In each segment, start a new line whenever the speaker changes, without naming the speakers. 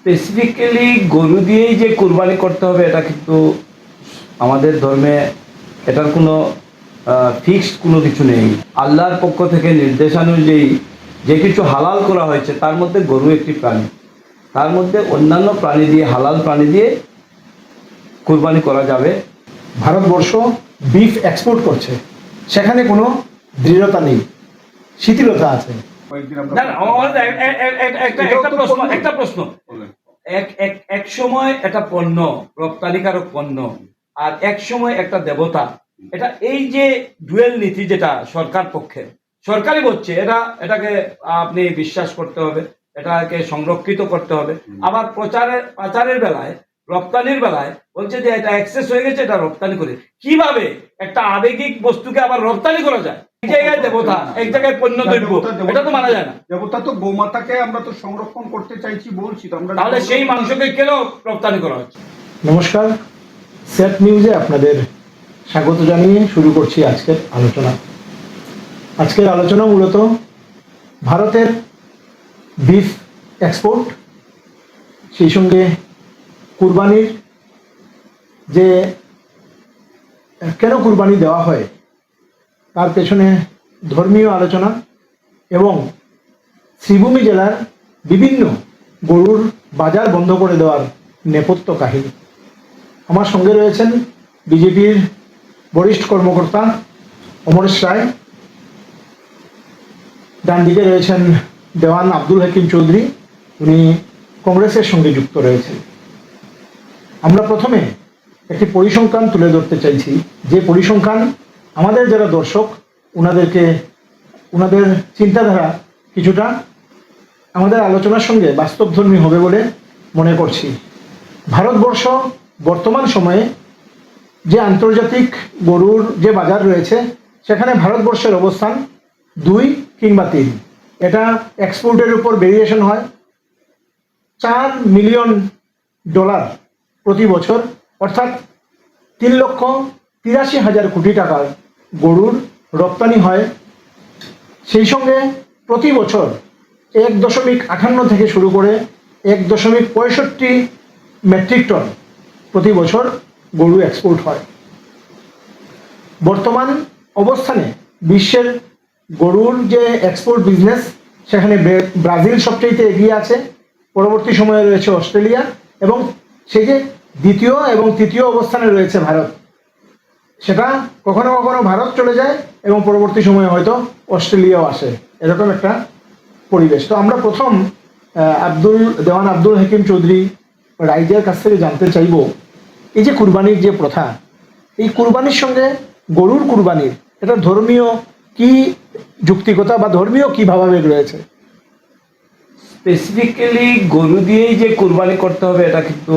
Specifically গরু দিয়েই যে কুরবানি করতে হবে এটা কিন্তু আমাদের ধর্মে এটার কোনো ফিক্সড কোনো কিছু নেই। আল্লাহর পক্ষ থেকে নির্দেশানুযায়ী যে কিছু হালাল করা হয়েছে তার মধ্যে গরু একটি প্রাণী, তার মধ্যে অন্যান্য প্রাণী দিয়ে হালাল প্রাণী দিয়ে কুরবানি করা যাবে।
ভারতবর্ষ বিফ এক্সপোর্ট করছে, সেখানে কোনো দৃঢ়তা নেই, শিথিলতা আছে।
একটা প্রশ্ন, এক সময় এটা পণ্য, রপ্তানিকারক পণ্য, আর এক সময় একটা দেবতা। এটা এই যে ডুয়েল নীতি যেটা সরকার পক্ষে, সরকারই বলছে এটাকে আপনি বিশ্বাস করতে হবে, এটাকে সংরক্ষিত করতে হবে। আবার পাচারের বেলায়, রপ্তানির বেলায় বলছে যে এটা এক্সেস হয়ে গেছে, এটা রপ্তানি করে। কিভাবে একটা আবেগিক বস্তুকে আবার রপ্তানি করা যায়? এক জায়গায় দেবতা, এক জায়গায় পণ্য দ্রব্য, এটা তো মানা যায় না।
দেবতা তো গোমাতাকে আমরা তো সংরক্ষণ করতে চাইছি বলছি তো আমরা,
তাহলে সেই মাংসকে কেন রপ্তানি করা হচ্ছে?
নমস্কার, সেট নিউজে আপনাদের স্বাগত জানিয়ে শুরু করছি আজকের আলোচনা। আজকের আলোচনা মূলত ভারতের বিফ এক্সপোর্ট, সেই সঙ্গে কুরবানির যে কেন কুরবানি দেওয়া হয় তার পেছনে ধর্মীয় আলোচনা এবং শ্রীভূমি জেলার বিভিন্ন গরুর বাজার বন্ধ করে দেওয়ার নেপথ্য কাহিনী। আমার সঙ্গে রয়েছেন বিজেপির বরিষ্ঠ কর্মকর্তা অমরেশ রায়, ডান দিকে রয়েছেন দেওয়ান আব্দুল হাকিম চৌধুরী, উনি কংগ্রেসের সঙ্গে যুক্ত রয়েছেন। আমরা প্রথমে একটি পরিসংখ্যান তুলে ধরতে চাইছি, যে পরিসংখ্যান আমাদের যারা দর্শক ওনাদের চিন্তাধারা কিছুটা আমাদের আলোচনার সঙ্গে বাস্তবধর্মী হবে বলে মনে করছি। ভারতবর্ষ বর্তমান সময়ে যে আন্তর্জাতিক গরুর যে বাজার রয়েছে, সেখানে ভারতবর্ষের অবস্থান 2 কিংবা 3। এটা এক্সপোর্টের উপর ভেরিয়েশন হয়। $4 মিলিয়ন প্রতি বছর, অর্থাৎ 3,83,000 কোটি টাকার গরুর রপ্তানি হয়। সেই সঙ্গে প্রতি বছর 1.58 থেকে শুরু করে 1.65 মেট্রিক টন প্রতি বছর গরু এক্সপোর্ট হয়। বর্তমান অবস্থানে বিশ্বের গরুর যে এক্সপোর্ট বিজনেস, সেখানে ব্রাজিল সবচেয়ে এগিয়ে আছে, পরবর্তী সময়ে রয়েছে অস্ট্রেলিয়া, এবং সেই যে দ্বিতীয় এবং তৃতীয় অবস্থানে রয়েছে ভারত। সেটা কখনো কখনো ভারত চলে যায় এবং পরবর্তী সময়ে হয়তো অস্ট্রেলিয়াও আসে, এরকম একটা পরিবেশ। তো আমরা প্রথম দেওয়ান আব্দুল হাকিম চৌধুরী রাইজের কাছ থেকে জানতে চাইব, এই যে কুরবানির যে প্রথা, এই কুরবানির সঙ্গে গরুর কুরবানির এটা ধর্মীয় কি যুক্তিকতা বা ধর্মীয় কি ভাবাবেগ রয়েছে?
স্পেসিফিক্যালি গরু দিয়েই যে কুরবানি করতে হবে এটা কিন্তু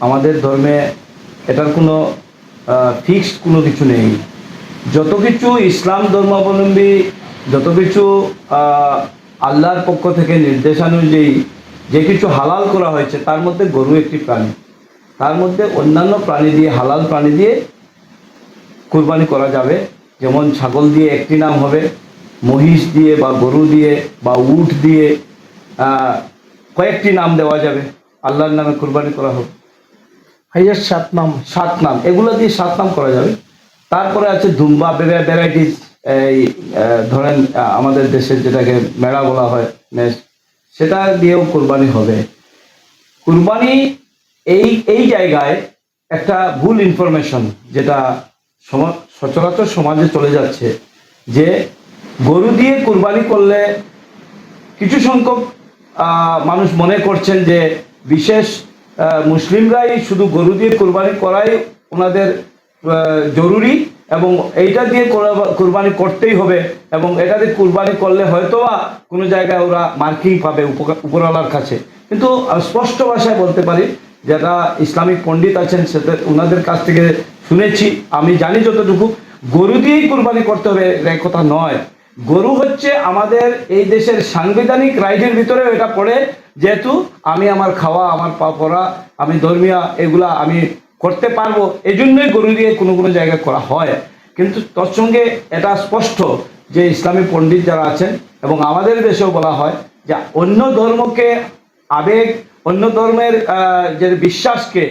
আমাদের ধর্মে এটার কোনো ফিক্সড কোনো কিছু নেই। যত কিছু ইসলাম ধর্মাবলম্বী, যত কিছু আল্লাহর পক্ষ থেকে নির্দেশানুযায়ী যে কিছু হালাল করা হয়েছে তার মধ্যে গরু একটি প্রাণী, তার মধ্যে অন্যান্য প্রাণী দিয়ে, হালাল প্রাণী দিয়ে কুরবানি করা যাবে। যেমন ছাগল দিয়ে একটি নাম হবে, মহিষ দিয়ে বা গরু দিয়ে বা উট দিয়ে কয়েকটি নাম দেওয়া যাবে, আল্লাহর নামে কুরবানি করা হবে।
হাইয়েস্ট 7 নাম,
এগুলো দিয়ে 7 নাম করা যাবে। তারপরে আছে দুম্বা, ভ্যারাইটিস, এই ধরেন আমাদের দেশের যেটাকে মেলা বলা হয়, সেটা দিয়েও কুরবানি হবে। কুরবানি এই জায়গায় একটা ভুল ইনফরমেশন যেটা সচরাচর সমাজে চলে যাচ্ছে, যে গরু দিয়ে কুরবানি করলে কিছু সংখ্যক মানুষ মনে করছেন যে বিশেষ মুসলিমরাই শুধু গরু দিয়ে কুরবানি করাই ওনাদের জরুরি, এবং এইটা দিয়ে কুরবানি করতেই হবে, এবং এটা দিয়ে কুরবানি করলে হয়তো কোনো জায়গায় ওরা মার্কিং পাবে উপরওয়ালার কাছে। কিন্তু স্পষ্ট ভাষায় বলতে পারি, যারা ইসলামিক পণ্ডিত আছেন সেটা ওনাদের কাছ থেকে শুনেছি, আমি জানি যতটুকু, গরু দিয়েই কুরবানি করতে হবে এই কথা নয়। গরু হচ্ছে আমাদের এই দেশের সাংবিধানিক রাইটের ভিতরে এটা পড়ে, যেহেতু আমি আমার খাওয়া, আমার পরা, আমি ধর্মীয় এগুলা আমি করতে পারবো, এই জন্যই গরু দিয়ে কোনো কোনো জায়গায় করা হয়। কিন্তু তোর সঙ্গে এটা স্পষ্ট যে ইসলামী পণ্ডিত যারা আছেন এবং আমাদের দেশেও বলা হয় যে অন্য ধর্মকে আবেগ অন্য ধর্মের যে বিশ্বাসকে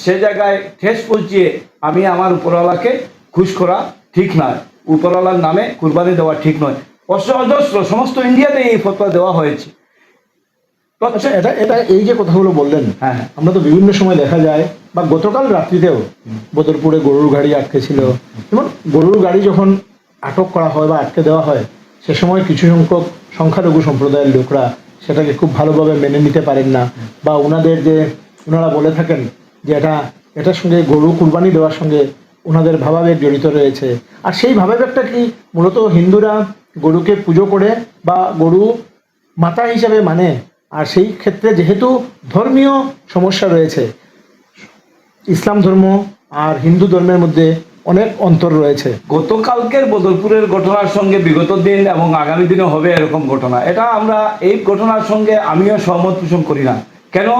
সে জায়গায় ঠেস পৌঁছিয়ে আমি আমার উপরওয়ালাকে খুশ করা ঠিক নয়, উপরওয়ালার নামে কুরবানি দেওয়া ঠিক নয়। অজস্র সমস্ত ইন্ডিয়াতে এই ফতোয়া দেওয়া হয়েছে।
আচ্ছা, এটা এটা এই যে কথাগুলো বললেন,
হ্যাঁ, হ্যাঁ।
আমরা তো বিভিন্ন সময় দেখা যায়, বা গতকাল রাত্রিতেও বদরপুরে গরুর গাড়ি আটকে ছিল, যেমন গরুর গাড়ি যখন আটক করা হয় বা আটকে দেওয়া হয়, সে সময় কিছু সংখ্যক সংখ্যালঘু সম্প্রদায়ের লোকরা সেটাকে খুব ভালোভাবে মেনে নিতে পারেন না, বা ওনারা বলে থাকেন যে এটার সঙ্গে গরু কুরবানি দেওয়ার সঙ্গে ওনাদের ভাবাবেগ জড়িত রয়েছে। আর সেই ভাবাবেগটা কি মূলত হিন্দুরা গরুকে পুজো করে বা গরু মাতা হিসাবে মানে, আর সেই ক্ষেত্রে যেহেতু ধর্মীয় সমস্যা রয়েছে, ইসলাম ধর্ম আর হিন্দু ধর্মের মধ্যে অনেক অন্তর রয়েছে।
গতকালকের বদরপুরের ঘটনার সঙ্গে বিগত দিন এবং আগামী দিনে হবে এরকম ঘটনা, এটা আমরা এই ঘটনার সঙ্গে আমিও সহমত পোষণ করি না। কেন?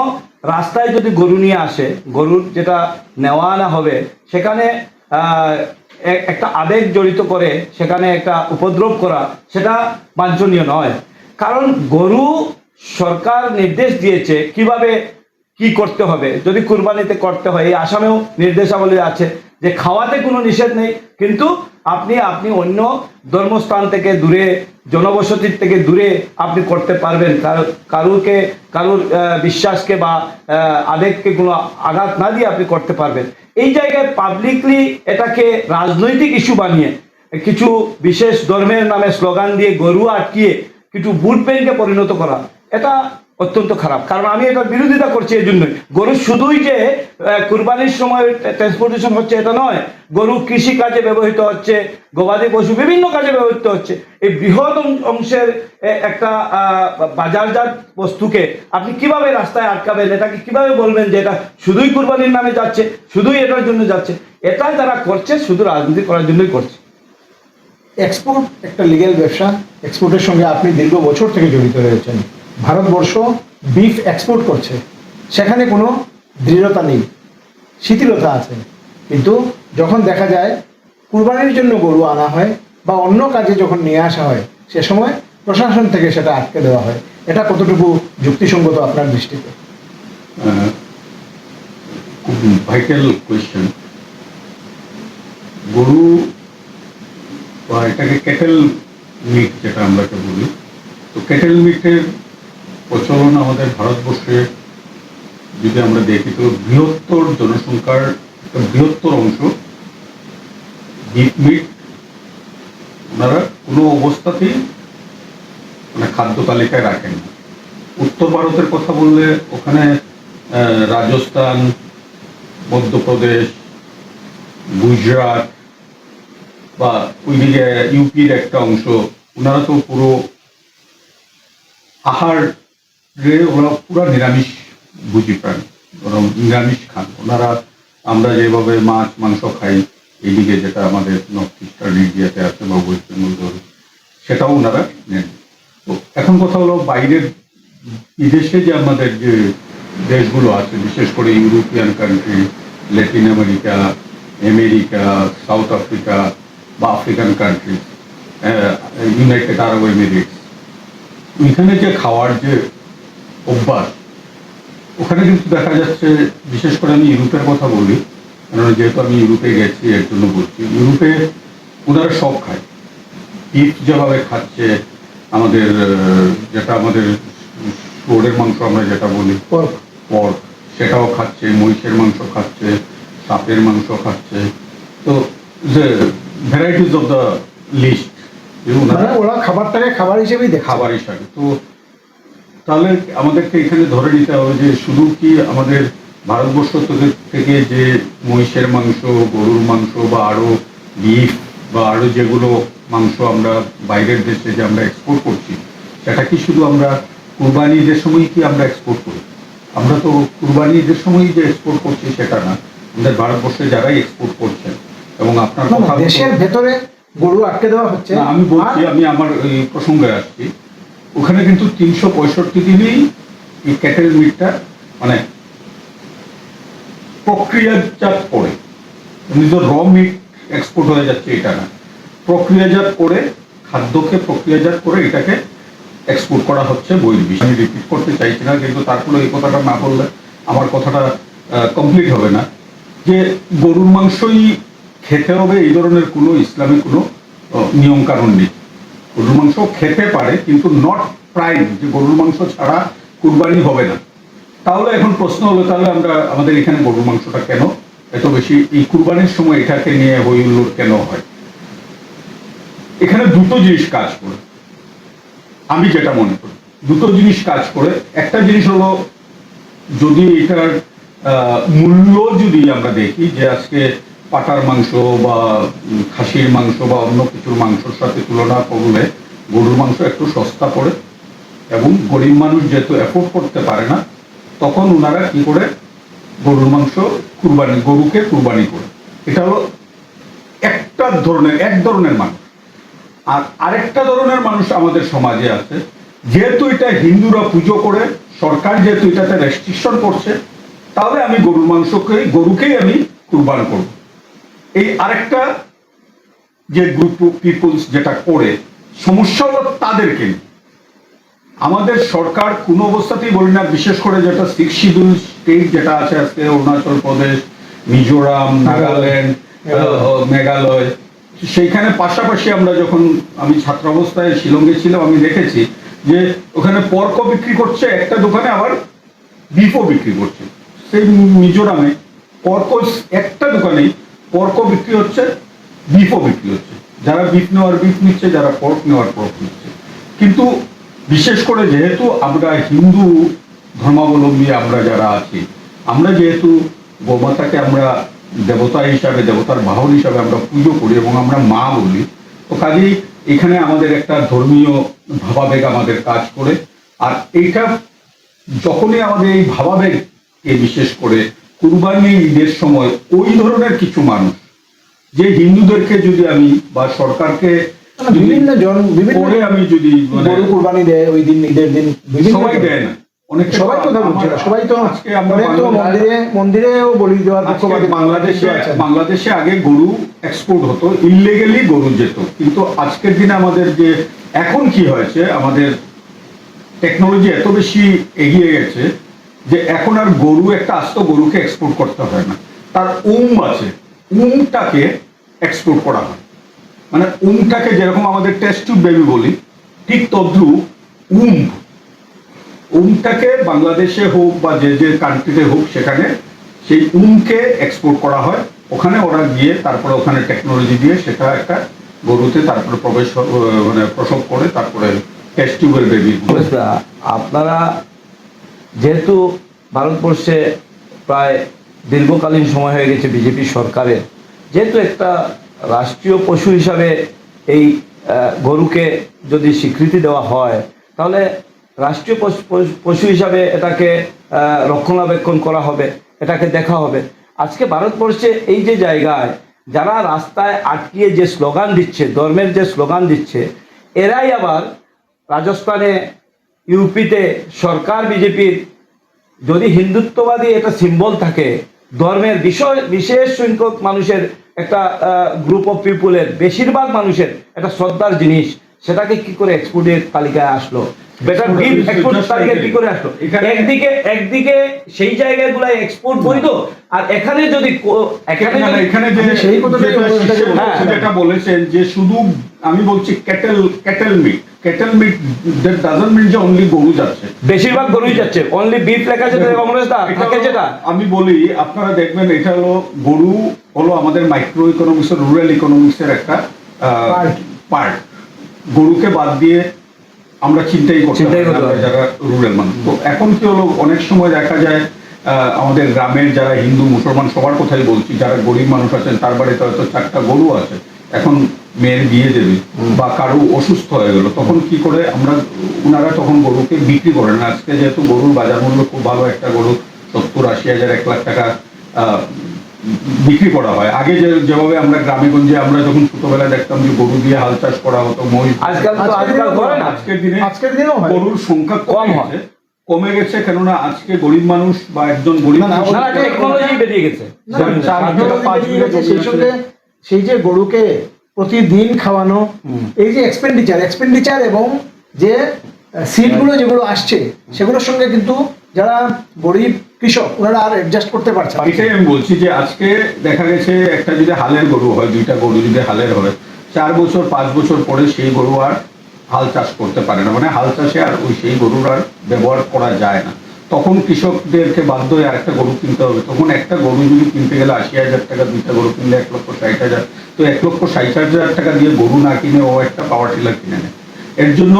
রাস্তায় যদি গরু নিয়ে আসে, গরুর যেটা নেওয়া আনা হবে, সেখানে একটা আবেগ জড়িত করে সেখানে একটা উপদ্রব করা, সেটা বাঞ্ছনীয় নয়। কারণ গরু সরকার নির্দেশ দিয়েছে কিভাবে কি করতে হবে, যদি কুরবানিতে করতে হয়। এই আসামেও নির্দেশাবলী আছে যে খাওয়াতে কোনো নিষেধ নেই, কিন্তু আপনি অন্য ধর্মস্থান থেকে দূরে, জনবসতির থেকে দূরে আপনি করতে পারবেন, কারুর বিশ্বাসকে বা আবেগকে কোনো আঘাত না দিয়ে আপনি করতে পারবেন। এই জায়গায় পাবলিকলি এটাকে রাজনৈতিক ইস্যু বানিয়ে কিছু বিশেষ ধর্মের নামে স্লোগান দিয়ে গরু আটকিয়ে কিছু ভোট ব্যাংকে পরিণত করা, এটা অত্যন্ত খারাপ। কারণ আমি এটার বিরোধিতা করছি এই জন্যই। গরু শুধুই যে কুরবানির সময় ট্রান্সপোর্টেশন হচ্ছে এটা নয়, গরু কৃষি কাজে ব্যবহৃত হচ্ছে, গবাদি পশু বিভিন্ন কাজে ব্যবহৃত হচ্ছে। এই বৃহৎ অংশের একটা বাজারজাত বস্তুকে আপনি কিভাবে রাস্তায় আটকাবেন, এটাকে কিভাবে বলবেন যে এটা শুধুই কুরবানির নামে যাচ্ছে, শুধুই এটার জন্য যাচ্ছে? এটা যারা করছে শুধু রাজনীতি করার জন্যই করছে।
এক্সপোর্ট একটা লিগ্যাল ব্যবসা, এক্সপোর্টের সঙ্গে আপনি দীর্ঘ বছর থেকে জড়িত রয়েছেন। ভারতবর্ষ বিফ এক্সপোর্ট করছে, সেখানে কোনো দৃঢ়তা নেই, শিথিলতা আছে। কিন্তু যখন দেখা যায় কুরবানির জন্য গরু আনা হয় বা অন্য কাজে যখন নিয়ে আসা হয়, সে সময় প্রশাসন থেকে সেটা আটকে দেওয়া হয়। এটা কতটুকু যুক্তিসঙ্গত আপনার দৃষ্টিতে?
খুব ভাইটাল কোয়েশ্চেন। গরু বা এটাকে ক্যাটেল মিট যেটা আমরা বলি, তো ক্যাটেল মিটের প্রচলন আমাদের ভারতবর্ষে যদি আমরা দেখি, তো বৃহত্তর জনসংখ্যার একটা বৃহত্তর অংশ বিফ মিট ওনারা কোনো অবস্থাতেই মানে খাদ্য তালিকায় রাখেন না। উত্তর ভারতের কথা বললে ওখানে রাজস্থান, মধ্যপ্রদেশ, গুজরাট বা ওইদিকে ইউপির একটা অংশ, ওনারা তো পুরো আহারে ওরা পুরো নিরামিষ ভুজি প্রাণী, ওরা নিরামিষ খান ওনারা। আমরা যেভাবে মাছ মাংস খাই এইদিকে, যেটা আমাদের নর্থ ইস্টার্ন ইন্ডিয়াতে আছে বা ওয়েস্ট বেঙ্গল ধরে, সেটাও ওনারা নেন। তো এখন কথা হলো, বাইরের বিদেশে যে আমাদের যে দেশগুলো আছে, বিশেষ করে European country, Latin America, America, South Africa বা African country, United Arab Emirates, ওইখানে যে খাওয়ার যে অভ্যাস, ওখানে কিন্তু দেখা যাচ্ছে, বিশেষ করে আমি ইউরোপের কথা বলি, কারণ যেহেতু আমি ইউরোপে গেছি এর জন্য বলছি, ইউরোপে ওনারা সব খায়। বিফ যেভাবে খাচ্ছে, আমাদের যেটা আমাদের শুয়োরের মাংস আমরা যেটা বলি পর্ক, সেটাও খাচ্ছে, মহিষের মাংস খাচ্ছে, সাপের মাংস খাচ্ছে। তো যে ভ্যারাইটিস অফ দ্য লিস্ট,
ওরা খাবারটাকে খাবার হিসেবেই দেখে,
খাবার হিসাবে। তো তাহলে আমাদেরকে এখানে ধরে নিতে হবে যে শুধু কি আমাদের ভারতবর্ষ থেকে যে মহিষের মাংস, গরুর মাংস বা আরো বিফ বা আরো যেগুলো মাংস আমরা বাইরের দেশে যে আমরা এক্সপোর্ট করছি, সেটা কি শুধু আমরা কুরবানি ঈদের সময় কি আমরা এক্সপোর্ট করি? আমরা তো কুরবানি ঈদের সময় যে এক্সপোর্ট করছি সেটা না, আমাদের ভারতবর্ষে যারাই এক্সপোর্ট করছেন। এবং আপনার কথা,
দেশের ভেতরে গরু আটকে দেওয়া হচ্ছে।
আমি বলছি, আমি আমার এই প্রসঙ্গে আসছি, ওখানে কিন্তু 365 দিনেই এই ক্যাটেল মিটটা মানে প্রক্রিয়াজাত করে, তো র মিট এক্সপোর্ট হয়ে যাচ্ছে এটা না, প্রক্রিয়াজাত করে, খাদ্যকে প্রক্রিয়াজাত করে এটাকে এক্সপোর্ট করা হচ্ছে বহির্বিশ্বে। আমি রিপিট করতে চাইছি না, কিন্তু তারপরে এই কথাটা না বললে আমার কথাটা কমপ্লিট হবে না, যে গরুর মাংসই খেতে হবে এই ধরনের কোনো ইসলামিক কোনো নিয়ম কানুন নেই। গরুর মাংস খেতে পারে, কিন্তু নট প্রাইম, যে গরুর মাংস ছাড়া কুরবানি হবে না। তাহলে এখন প্রশ্ন হলো, তাহলে আমরা আমাদের এখানে গরুর মাংসটা কেন এত বেশি এই কুরবানির সময় এটাকে নিয়ে হই হুল্লোড় কেন হয়? এখানে দুটো জিনিস কাজ করে, আমি যেটা মনে করি দুটো জিনিস কাজ করে। একটা জিনিস হলো, যদি এটার মূল্য যদি আমরা দেখি, যে আজকে পাটার মাংস বা খাসির মাংস বা অন্য কিছুর মাংসের সাথে তুলনা করলে গরুর মাংস একটু সস্তা পড়ে, এবং গরিব মানুষ যেহেতু অ্যাফোর্ড করতে পারে না, তখন ওনারা কি করে গরুর মাংস গরুকে কুরবানি করে। এটা হলো এক ধরনের মানুষ। আর আরেকটা ধরনের মানুষ আমাদের সমাজে আছে, যেহেতু এটা হিন্দুরা পুজো করে, সরকার যেহেতু এটাতে রেস্ট্রিকশন করছে, তাহলে আমি গরুকেই আমি কুরবান করব। এই আরেকটা যে গ্রুপ অফ পিপলস যেটা করে, সমস্যা হলো তাদেরকে নিয়ে। আমাদের সরকার কোনো অবস্থাতেই বলি না, বিশেষ করে যেটা 6 শিডিউল স্টেট যেটা আছে আজকে, অরুণাচল প্রদেশ, মিজোরাম, নাগাল্যান্ড, মেঘালয়, সেইখানে পাশাপাশি আমরা যখন আমি ছাত্রাবস্থায় শিলংয়ে ছিলাম, আমি দেখেছি যে ওখানে পর্কও বিক্রি করছে একটা দোকানে, আবার বিফও বিক্রি করছে। সেই মিজোরামে একটা দোকানেই পর্কও বিক্রি হচ্ছে, বিফও বিক্রি হচ্ছে। যারা বিফ নেওয়ার বিফ নিচ্ছে, যারা পর্ক নেওয়ার পর্ক নিচ্ছে। কিন্তু বিশেষ করে যেহেতু আমরা হিন্দু ধর্মাবলম্বী আমরা যারা আছি, আমরা যেহেতু গোমাতাকে আমরা দেবতা হিসাবে, দেবতার বাহন হিসাবে আমরা পুজো করি এবং আমরা মা বলি, তো কাজেই এখানে আমাদের একটা ধর্মীয় ভাবাবেগ আমাদের কাজ করে। আর এইটা যখনই আমাদের এই ভাবাবেগকে বিশেষ করে কুরবানি ঈদের সময় ওই ধরনের কিছু মানুষ, যে হিন্দুদেরকে যদি আমি বা সরকারকে
বিভিন্ন
পরে আমি যদি
গরু কুরবানি দেয় ওই দিন, ঈদের দিন,
সবাই দেয় না, অনেকে
সবাই কথা বলছে না, সবাই তো
আজকে আমরা
অনেক তো মন্দিরেও বলি দেওয়ার পক্ষপাতী।
বাংলাদেশে আগে গরু এক্সপোর্ট হতো, ইললিগালি গরু যেত, কিন্তু আজকের দিনে আমাদের যে এখন কি হয়েছে, আমাদের টেকনোলজি এত বেশি এগিয়ে গেছে যে এখন আর একটা আস্ত গরুকে এক্সপোর্ট করতে হয় না, তার আছে, টাকে এক্সপোর্ট করা হয়। মানে টাকে যেরকম আমাদের টেস্ট টিউব বেবি বলি, ঠিক তদ্রুপ টাকে বাংলাদেশে হোক বা যে যে কান্ট্রিতে হোক, সেখানে সেই কে এক্সপোর্ট করা হয়। ওখানে ওরা গিয়ে তারপরে ওখানে টেকনোলজি দিয়ে সেটা একটা গরুতে তারপরে প্রসব করে, তারপরে টেস্ট টিউবের বেবি।
আপনারা যেহেতু ভারতবর্ষে প্রায় দীর্ঘকালীন সময় হয়ে গেছে বিজেপি সরকারের, যেহেতু একটা রাষ্ট্রীয় পশু হিসাবে এই গরুকে যদি স্বীকৃতি দেওয়া হয়, তাহলে রাষ্ট্রীয় পশু হিসাবে এটাকে রক্ষণাবেক্ষণ করা হবে, এটাকে দেখা হবে। আজকে ভারতবর্ষে এই যে জায়গায় যারা রাস্তায় আটকিয়ে যে স্লোগান দিচ্ছে, ধর্মের যে স্লোগান দিচ্ছে, এরাই আবার রাজস্থানে, ইউপিতে সরকার বিজেপির যদি হিন্দুত্ববাদী একটা সিম্বল থাকে, ধর্মের বিশেষ সংখ্যক মানুষের একটা গ্রুপ অফ পিপুলের বেশিরভাগ মানুষের একটা শ্রদ্ধার জিনিস, সেটাকে কি করে এক্সপোর্টের তালিকায় আসলো? বেটার বিফ এক্সপোর্টের তালিকায় কি করে আসলো? একদিকে সেই জায়গাগুলাই এক্সপোর্ট বৈধ, আর এখানে যদি
এখানে যে সেই যেটা বলেছেন যে শুধু আমি বলছি cattle meat that doesn't mean যে অনলি গরু যাচ্ছে,
বেশিরভাগ গরুই যাচ্ছে, অনলি বিফ লেখা আছে কংগ্রেস দা থাকে। যেটা
আমি বলি, আপনারা দেখবেন এটা হলো গরু হলো আমাদের মাইক্রো ইকোনমিক্স, রুরাল ইকোনমিক্সের একটা পার্ট। গরুকে বাদ দিয়ে আমরা চিন্তাই করতে যারা রুরাল মানুষ। তো এখন কি হলো, অনেক সময় দেখা যায় আমাদের গ্রামের যারা হিন্দু মুসলমান সবার কথাই বলছি, যারা গরিব মানুষ আছেন, তার বাড়িতে হয়তো 4টা গরু আছে, এখন মেয়ের বিয়ে দেবে বা কারো অসুস্থ হয়ে গেল, তখন কি করে ওনারা তখন গরুকে বিক্রি করেন। আজকে যেহেতু গরুর বাজার মূল্য খুব ভালো, একটা গরু 70-80 হাজার 1 লাখ টাকা বিক্রি করা হয়। আগে যেভাবে আমরা গ্রামে গঞ্জে আমরা যখন ছোটবেলায় দেখতাম যে গরু দিয়ে হাল চাষ করা হতো, আজকের দিনেও গরুর সংখ্যা কম হয়, কমে গেছে। কেননা আজকে গরিব মানুষ বা একজন গরিব
টেকনোলজি বেরিয়ে গেছে,
সেই যে গরুকে প্রতিদিন খাওয়ানো, এই যে এক্সপেন্ডিচার এবং যে সিটগুলো যেগুলো আসছে সেগুলোর সঙ্গে কিন্তু যারা গরিব কৃষক ওনারা আর অ্যাডজাস্ট করতে পারছে না।
এটাই আমি বলছি যে আজকে দেখা গেছে একটা যদি হালের গরু হয়, দুইটা গরু যদি হালের হয়, 4 বছর 5 বছর পরে সেই গরু আর হাল চাষ করতে পারে না, মানে হাল চাষে আর ওই সেই গরুর আর ব্যবহার করা যায় না। তখন কৃষকদেরকে বাধ্য হয়ে আরেকটা গরু কিনতে হবে। তখন একটা গরু যদি কিনতে গেলে 80,000 টাকা, দুইটা গরু কিনলে 1,60,000, তো 1,60,000 টাকা দিয়ে গরু না কিনে ও একটা পাওয়ার টিলার কিনে নেয়। এর জন্য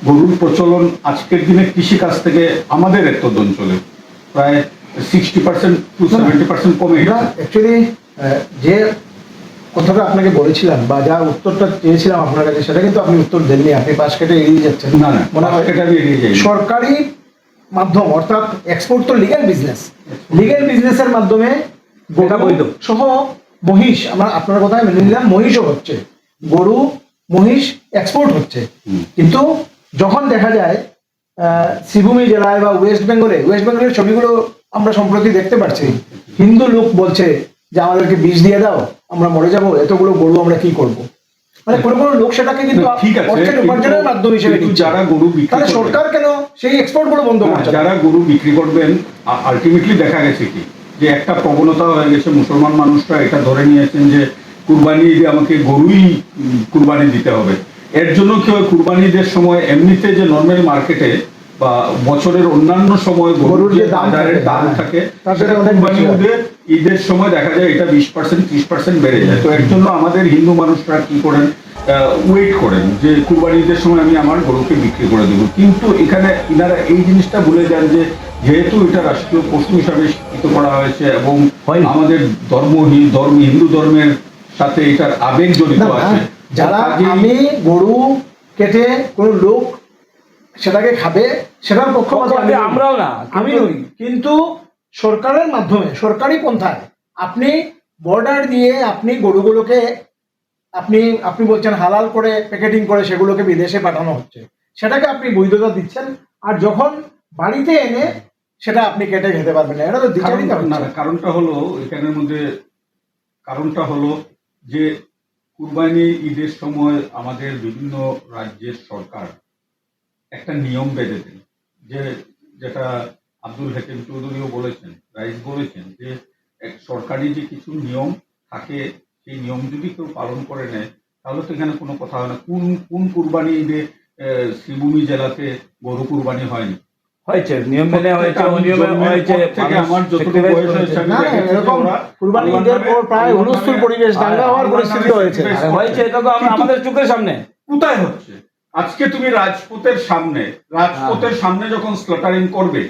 গরুর প্রচলন আজকের দিনে কৃষিকাজ থেকে আমাদের এত অঞ্চলে প্রায় 60% to 70% কমে গেছে।
অ্যাকচুয়ালি যে কথাটা আপনাকে বলেছিলাম বা যা উত্তরটা চেয়েছিলাম আপনার কাছে সেটা কিন্তু আপনি উত্তর দেননি, আপনি পাশ কেটে এড়িয়ে যাচ্ছেন।
না না,
মনে হয়
এটা আমি এড়িয়ে যাই।
সরকারি মাধ্যম অর্থাৎ এক্সপোর্ট তো লিগ্যাল বিজনেস, লিগ্যাল বিজনেসের মাধ্যমে
এটা বৈধ।
সহ মহিষ, আমরা আপনার কথায় মেনে নিলাম মহিষও হচ্ছে, গরু মহিষ এক্সপোর্ট হচ্ছে। কিন্তু যখন দেখা যায় শ্রীভূমি জেলায় বা ওয়েস্ট বেঙ্গলের ছবিগুলো আমরা সম্প্রতি দেখতে পাচ্ছি, হিন্দু লোক বলছে যে আমাদেরকে বিষ দিয়ে দাও, আমরা মরে যাবো, এতগুলো গরু আমরা কি করব। মানে কোনো কোনো লোক সেটাকে কিন্তু
ঠিক আছে,
অর্থের উপার্জনের মাধ্যম হিসেবে
কিন্তু
নিচ্ছে।
যারা গরু বিক্রি
তাহলে
করবে,
সরকার কেন সেই এক্সপোর্ট গুলো বন্ধ করছে না?
যারা গরু বিক্রি করবেন, আলটিমেটলি দেখা গেছে কি যে একটা প্রবণতা হয়ে গেছে, মুসলমান মানুষরা এটা ধরে নিয়েছেন যে কুরবানি ঈদে আমাকে গরুই কুরবানি দিতে হবে। এর জন্য কি হয়, কুরবানি ঈদের সময় এমনিতে যে নর্মাল মার্কেটে বা বছরের অন্যান্য সময় গরুর যে বাজারের দাম থাকে, সেটা কুরবানি ঈদের সময় দেখা যায় এটা 20% 30% বেড়ে যায়। তো এর জন্য আমাদের হিন্দু মানুষরা কি করেন, ওয়েট করেন যে কুরবানি ঈদের সময় আমি আমার গরুকে বিক্রি করে দেবো। কিন্তু এখানে ইনারা এই জিনিসটা ভুলে যান যে যেহেতু এটা রাষ্ট্রীয় পশু হিসাবে স্বীকৃত করা হয়েছে এবং আমাদের হিন্দু ধর্মের সাথে এটার আবেগ জড়িত আছে।
যারা আমি গরু কেটে কোন লোক সেটাকে খাবে সেটার পক্ষপাতী
আমরাও না,
আমি নই, কিন্তু সরকারের মাধ্যমে সরকারি পন্থায় আপনি বর্ডার দিয়ে আপনি গরুগুলোকে আপনি আপনি বলছেন হালাল করে প্যাকেটিং করে সেগুলোকে বিদেশে পাঠানো হচ্ছে, সেটাকে আপনি বৈধতা দিচ্ছেন, আর যখন বাড়িতে এনে সেটা আপনি কেটে খেতে পারবেন না, এটা তো দ্বিচারিতা হচ্ছে।
কারণটা হলো যে কুরবানি ঈদের সময় আমাদের বিভিন্ন রাজ্যের সরকার একটা নিয়ম বেঁধে দেন, যেটা আব্দুল হাকিম চৌধুরীও বলেছেন, রাইস বলেছেন যে সরকারি যে কিছু নিয়ম থাকে, সেই নিয়ম যদি কেউ পালন করে নেয় তাহলে তো এখানে কোনো কথা হয় না। কোন কুরবানি ঈদে শ্রীভূমি জেলাতে গরু কুরবানি হয়নি?
হয়েছে, নিয়ম মেনে হয়েছে, অনিয়মে হয়েছে।
থেকে আমার যতটুকু বয়স হয়েছে আমি দেখেছি যে ওরা
কুরবানি ঈদের পর প্রায় হুলস্থুল পরিবেশ, দাঙ্গা হওয়ার পরিস্থিতি হয়েছে।
হয়েছে, এটা তো আমাদের চোখের সামনে।
কোথায় হচ্ছে? আজকে তুমি রাজপথের সামনে যখন স্লটারিং করবে,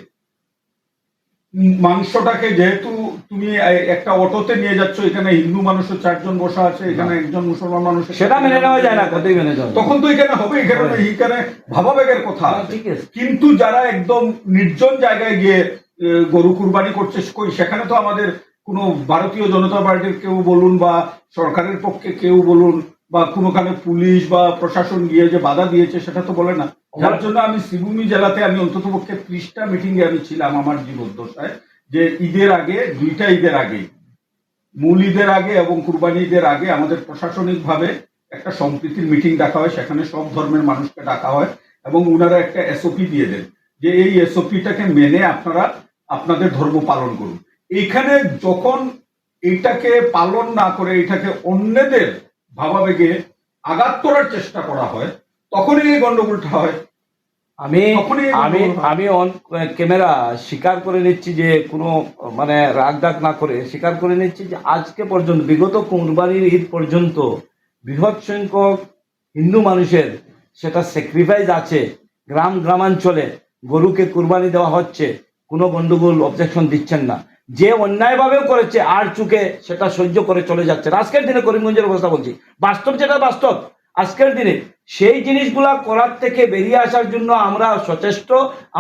মাংসটাকে যেহেতু তুমি একটা অটোতে নিয়ে যাচ্ছ, এখানে হিন্দু মানুষের 4 জন বসা আছে, এখানে একজন মুসলমান মানুষ,
সেটা মেনে নেওয়া যায় না, কতই মেনে যাবে,
তখন তো এখানে হবে, এখানে ভাবাবেগের কথা আছে।
ঠিক আছে।
কিন্তু যারা একদম নির্জন জায়গায় গিয়ে গরু কুরবানি করছে, সেখানে তো আমাদের কোনো ভারতীয় জনতা পার্টির কেউ বলুন বা সরকারের পক্ষে কেউ বলুন বা কোনোখানে পুলিশ বা প্রশাসন গিয়ে যে বাধা দিয়েছে সেটা তো বলে না। যার জন্য আমি শ্রীভূমি জেলাতে আমি অন্তত পক্ষে 30টা মিটিংয়ে আমি ছিলাম আমার জীবদ্দশায়, যে ঈদের আগে, 2টা ঈদের আগে, মূল ঈদের আগে এবং কুরবানি ঈদের আগে আমাদের প্রশাসনিকভাবে একটা সম্প্রীতির মিটিং ডাকা হয়, সেখানে সব ধর্মের মানুষকে ডাকা হয় এবং ওনারা একটা এসওপি দিয়ে দেন যে এই এসওপিটাকে মেনে আপনারা আপনাদের ধর্ম পালন করুন। এইখানে যখন এইটাকে পালন না করে এটাকে অন্যদের ভাবাবেগে আঘাত করার চেষ্টা করা হয়, তখনই এই গন্ডগোলটা হয়।
আমি অন ক্যামেরা স্বীকার করে নিচ্ছি যে কোনো মানে রাগ ডাক না করে স্বীকার করে নিচ্ছি যে আজকে পর্যন্ত, বিগত কুরবানির ঈদ পর্যন্ত বৃহৎ সংখ্যক হিন্দু মানুষের সেটা স্যাক্রিফাইস আছে। গ্রামাঞ্চলে গরুকে কুরবানি দেওয়া হচ্ছে, কোনো গন্ডগোল অবজেকশন দিচ্ছেন না। যে অন্যায়ভাবেও করেছে আর চুকে সেটা সহ্য করে চলে যাচ্ছে। আজকের দিনে করিমগঞ্জের অবস্থা বলছি, বাস্তব যেটা বাস্তব আজকের দিনে, সেই জিনিসগুলা করার থেকে বেরিয়ে আসার জন্য আমরা সচেষ্ট।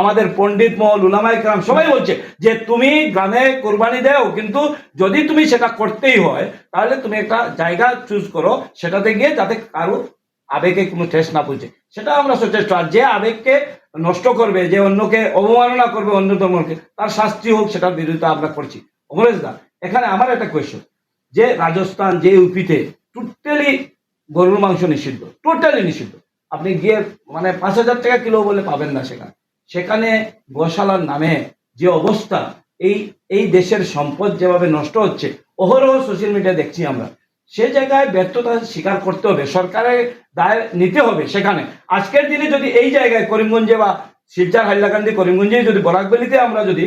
আমাদের পণ্ডিত মহল, উলামায়ে কেরাম সবাই বলছে যে তুমি গ্রামে কোরবানি দাও, কিন্তু যদি তুমি সেটা করতেই হয় তাহলে তুমি একটা জায়গা চুজ করো, সেটাতে গিয়ে যাতে কারো আবেগে কোনো ঠেস না পৌঁছে, সেটা আমরা সচেষ্ট। আর যে আবেগকে নষ্ট করবে, যে অন্যকে অবমাননা করবে, অন্য ধর্মকে, তার শাস্তি হোক, সেটার বিরোধিতা আমরা করছি। অমরেশ দা, এখানে আমার একটা কোয়েশ্চন, যে রাজস্থান, যে ইউপিতে টোটালি গরুর মাংস নিষিদ্ধ, টোটালি নিষিদ্ধ, আপনি গিয়ে মানে 5,000 টাকা কিলো বলে পাবেন না সেখানে। সেখানে গোশালার নামে যে অবস্থা, এই এই দেশের সম্পদ যেভাবে নষ্ট হচ্ছে, অহরহ সোশ্যাল মিডিয়া দেখছি আমরা। সে জায়গায় ব্যর্থতা স্বীকার করতে হবে, সরকারের দায় নিতে হবে সেখানে। আজকের দিনে যদি এই জায়গায় করিমগঞ্জে বা শিলচর, হাইলাকান্দি, করিমগঞ্জে যদি বরাকবেলিতে আমরা যদি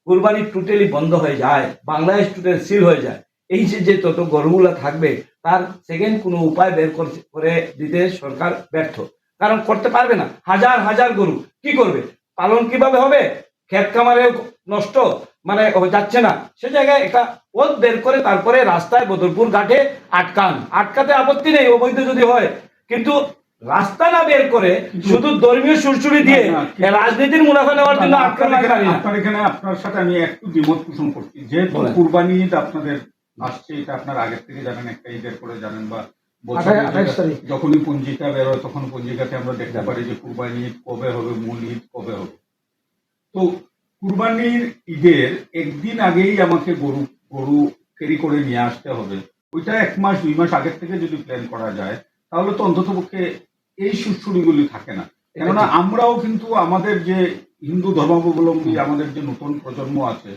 কুরবানি টোটালি বন্ধ হয়ে যায়, বাংলাদেশ টোটাল সিল হয়ে যায়, এই যে তত গরুগুলা থাকবে তার সেকেন্ড কোনো উপায় বের করে দিতে সরকার ব্যর্থ। কারণ করতে পারবে না, হাজার হাজার গরু কি করবে, পালন কিভাবে হবে, ক্ষেত খামারে নষ্ট মানে যাচ্ছে না। সে জায়গায় একটা পথ বের করে তারপরে রাস্তায় বদরপুর ঘাটে আটকাতে আপত্তি নেই অবৈধ যদি হয়, কিন্তু রাস্তা না বের করে শুধু ধর্মীয় সুরসুরি দিয়ে রাজনীতির মুনাফা নেওয়ার জন্য আটকানো পারি না।
আপনার এখানে আপনার সাথে আমি একটু দ্বিমত পোষণ করছি। যেহেতু
বলেন।
কুরবানি ঈদ আপনাদের আসছে, এটা আপনার আগের থেকে জানেন, একটা ঈদের করে জানেন, বা বছরে
28 তারিখ।
যখনই পঞ্জিকা বেরোয় তখন পঞ্জিকাতে আমরা দেখতে পারি যে কুরবানি ঈদ কবে হবে, মূল ঈদ কবে হবে। তো কুরবানির ঈদের একদিন আগেই আমাকে গরু গরু ক্যারি করে নিয়ে আসতে হবে, ওইটা 1 মাস 2 মাস আগের থেকে যদি প্ল্যান করা যায় তাহলে তো অন্ততপক্ষে এই সুড়সুড়িগুলি থাকে না। কেননা আমরাও কিন্তু আমাদের যে হিন্দু ধর্মাবলম্বী আমাদের যে নতুন প্রজন্ম আছে,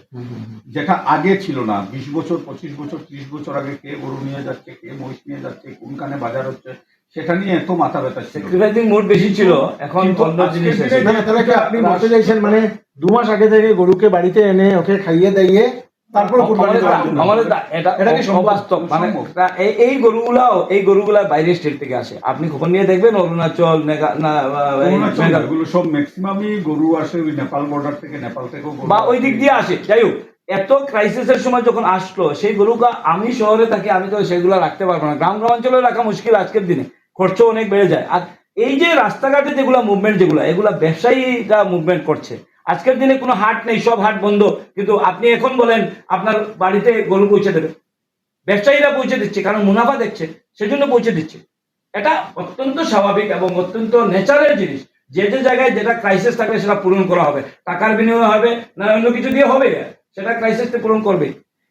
যেটা আগে ছিল না, 20 বছর 25 বছর 30 বছর আগে কে গরু নিয়ে যাচ্ছে, কে মহিষ নিয়ে যাচ্ছে, কোনখানে বাজার হচ্ছে, সেটা নিয়ে এত মাথা ব্যথা ছিল।
স্যাক্রিফাইসিং মুড বেশি ছিল, এখন
কিন্তু
অন্য
আজকের
জিনিস
দিনে
এসেছে।
মানে তাহলে কি আপনি বলতে চাইছেন মানে 2 মাস আগে থেকে গরুকে বাড়িতে এনে ওকে খাইয়ে দাইয়ে তারপর কুরবানি করার জন্য?
এটা কি বাস্তব? মানে এই গরুগুলা বাইরের স্টেট থেকে আসে, আপনি খবর নিয়ে দেখবেন অরুণাচল,
এগুলো সব ম্যাক্সিমামই গরু আসে ওই নেপাল বর্ডার থেকে, নেপাল থেকেও গরু
বা ওই দিক দিয়ে আসে। যাই হোক, এত ক্রাইসিসের সময় যখন আসলো সেই গরুটা, আমি শহরে থাকি, আমি তো সেগুলো রাখতে পারবো না, গ্রামাঞ্চলে রাখা মুশকিল আজকের দিনে, খরচ অনেক বেড়ে যায়। আর এই যে রাস্তাঘাটে যেগুলো মুভমেন্ট, এগুলা ব্যবসায়ীরা মুভমেন্ট করছে। আজকের দিনে কোনো হাট নেই, সব হাট বন্ধ, কিন্তু আপনি এখন বলেন আপনার বাড়িতে গরু পৌঁছে দেবে, ব্যবসায়ীরা পৌঁছে দিচ্ছে, কারণ মুনাফা দেখছে সেজন্য পৌঁছে দিচ্ছে। এটা অত্যন্ত স্বাভাবিক এবং অত্যন্ত ন্যাচারাল জিনিস। যে জায়গায় যেটা ক্রাইসিস থাকবে সেটা পূরণ করা হবে, টাকার বিনিময়ে হবে না অন্য কিছু দিয়ে হবে, সেটা ক্রাইসিসটা পূরণ করবে।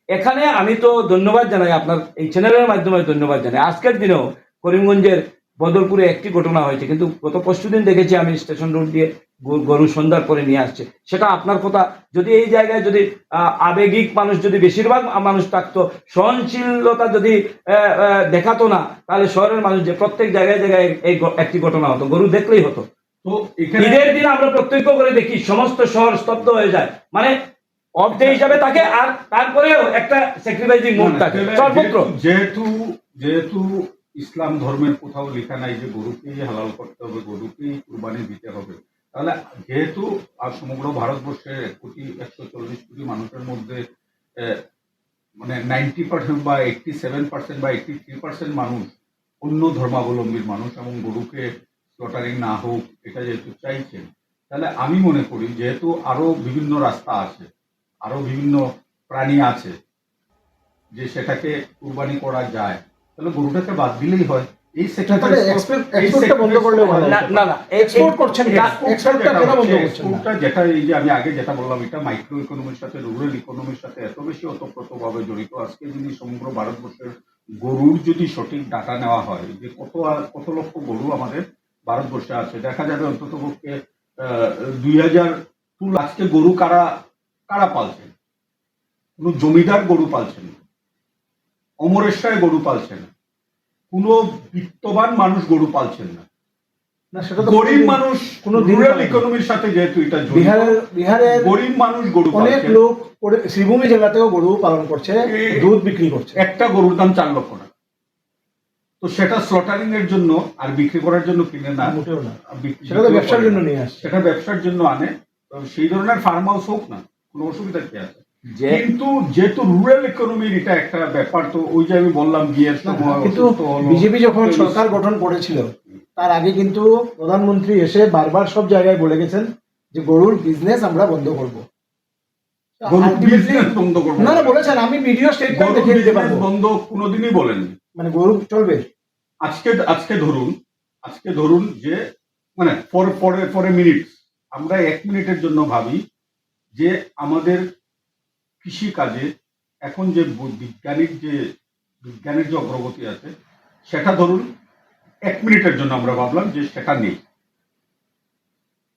এখানে আমি তো ধন্যবাদ জানাই, আপনার এই চ্যানেলের মাধ্যমে ধন্যবাদ জানাই। আজকের দিনেও করিমগঞ্জের বদরপুরে একটি ঘটনা হয়েছে, কিন্তু গত পরশুদিন দেখেছি আমি স্টেশন রোড দিয়ে গরু সন্ধ্যার করে নিয়ে আসছে। সেটা আপনার কথা, যদি এই জায়গায় যদি আবেগিক মানুষ, যদি বেশিরভাগ মানুষ থাকতো, সহনশীলতা যদি দেখাতো না, তাহলে শহরের মানুষ যে প্রত্যেক জায়গায় জায়গায় এই একটি ঘটনা হতো, গরু দেখলেই হতো।
তো এখানে
ঈদের দিন আমরা প্রত্যক্ষ করে দেখি সমস্ত শহর স্তব্ধ হয়ে যায়, মানে অফ ডে হিসাবে থাকে, আর তারপরেও একটা স্যাক্রিফাইসিং মুড থাকে সর্বত্র।
যেহেতু যেহেতু ইসলাম ধর্মের কোথাও লেখা নাই যে গরুকেই হালাল করতে হবে, গরুকেই কুরবানি দিতে হবে, তাহলে যেহেতু আর সমগ্র ভারতবর্ষের 140 কোটি মানুষের মধ্যে মানে 90% বা 87% বা 83% মানুষ অন্য ধর্মাবলম্বীর মানুষ, এবং গরুকে স্লটারিং না হোক এটা যেহেতু চাইছেন, তাহলে আমি মনে করি যেহেতু আরো বিভিন্ন রাস্তা আছে, আরো বিভিন্ন প্রাণী আছে যে সেটাকে কুরবানি করা যায়, তাহলে গরুটাকে বাদ দিলেই হয়। এই
তাহলে এক্সপোর্টটা বন্ধ করলেও ভালো
না
হতো।
না না,
এক্সপোর্ট করছেন না, এক্সপোর্টটা কেন বন্ধ করছেন না?
যেটা এই যে আমি আগে যেটা বললাম, এটা মাইক্রো ইকোনমির সাথে, রুরাল ইকোনমির সাথে এত বেশি ওতপ্রোতভাবে জড়িত। আজকে যদি সমগ্র ভারতবর্ষের গরুর যদি সঠিক ডাটা নেওয়া হয় যে কত লক্ষ গরু আমাদের ভারতবর্ষে আছে, দেখা যাবে অন্তত পক্ষে 2000 আজকে গরু কারা কারা পালছেন? কোনো জমিদার গরু পালছেন না, অমরেশ্বরে গরু পালছেন না, কোনো বিত্তবান মানুষ গরু পালছেন না,
না সেটা তো
গরিব মানুষ
কোনো দিন
রুরাল
পালন না।
ইকোনমির সাথে যেহেতু এটা জড়িত,
বিহারের
গরিব মানুষ গরু
অনেক
পালছেন।
লোক শ্রীভূমি জেলাতেও গরু পালন করছে, দুধ বিক্রি করছে।
একটা গরুর দাম 4 লক্ষ টাকা। তো সেটা স্লটারিং এর জন্য আর বিক্রি করার জন্য কিনে না,
মোটেও না,
বিক্রি
সেটা তো
করে
ব্যবসার
না।
জন্য নিয়ে আসছে।
সেটা ব্যবসার জন্য আনে। তো সেই ধরনের ফার্ম হাউস হোক না, কোনো অসুবিধা কি আছে?
যে
কিন্তু যেহেতু রুরাল ইকোনমির এটা একটা ব্যাপার, তো ওই যে আমি বললাম বিয়ের সময়
কিন্তু
অসুস্থ হলো,
বিজেপি যখন সরকার গঠন করেছিল তার আগে কিন্তু প্রধানমন্ত্রী এসে বারবার সব জায়গায় বলে গেছেন যে গরুর বিজনেস আমরা বন্ধ করব।
গরুর
Ultimately-
business বন্ধ করবো
না না বলেছেন, আমি ভিডিও স্টেটমেন্ট
গরুর
দেখিয়ে দিতে
business
পারবো।
বন্ধ কোনোদিনই বলেননি।
মানে গরু চলবে।
আজকে ধরুন যে মানে পরে মিনিট, আমরা 1 মিনিটের জন্য ভাবি যে আমাদের কৃষি কাজে এখন যে বিজ্ঞানের যে অগ্রগতি আছে, সেটা ধরুন 1 মিনিটের জন্য আমরা ভাবলাম যে সেটা নেই,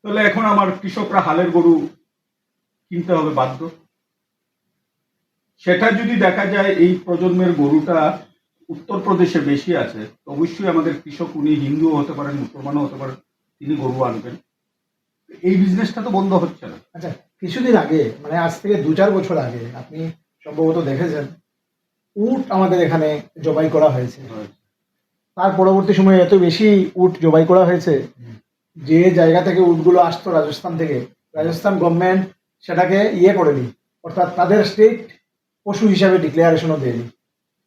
তাহলে এখন আমার কৃষকরা হালের গরু কিনতে হবে বাধ্য। সেটা যদি দেখা যায় এই প্রজন্মের গরুটা উত্তরপ্রদেশে বেশি আছে, তো অবশ্যই আমাদের কৃষক, উনি হিন্দুও হতে পারেন, মুসলমানও হতে পারেন, তিনি গরু আনবেন। এই বিজনেসটা তো বন্ধ হচ্ছে না।
আচ্ছা, কিছুদিন আগে মানে আজ থেকে 2-4 বছর আগে আপনি সম্ভবত দেখেছেন উট আমাদের এখানে জবাই করা হয়েছে। তার পরবর্তী সময়ে এত বেশি উট জবাই করা হয়েছে, যে জায়গা থেকে উটগুলো আসতো রাজস্থান থেকে, রাজস্থান গভর্নমেন্ট সেটাকে করেনি, অর্থাৎ তাদের স্টেট পশু হিসাবে ডিক্লারেশনও দেয়নি,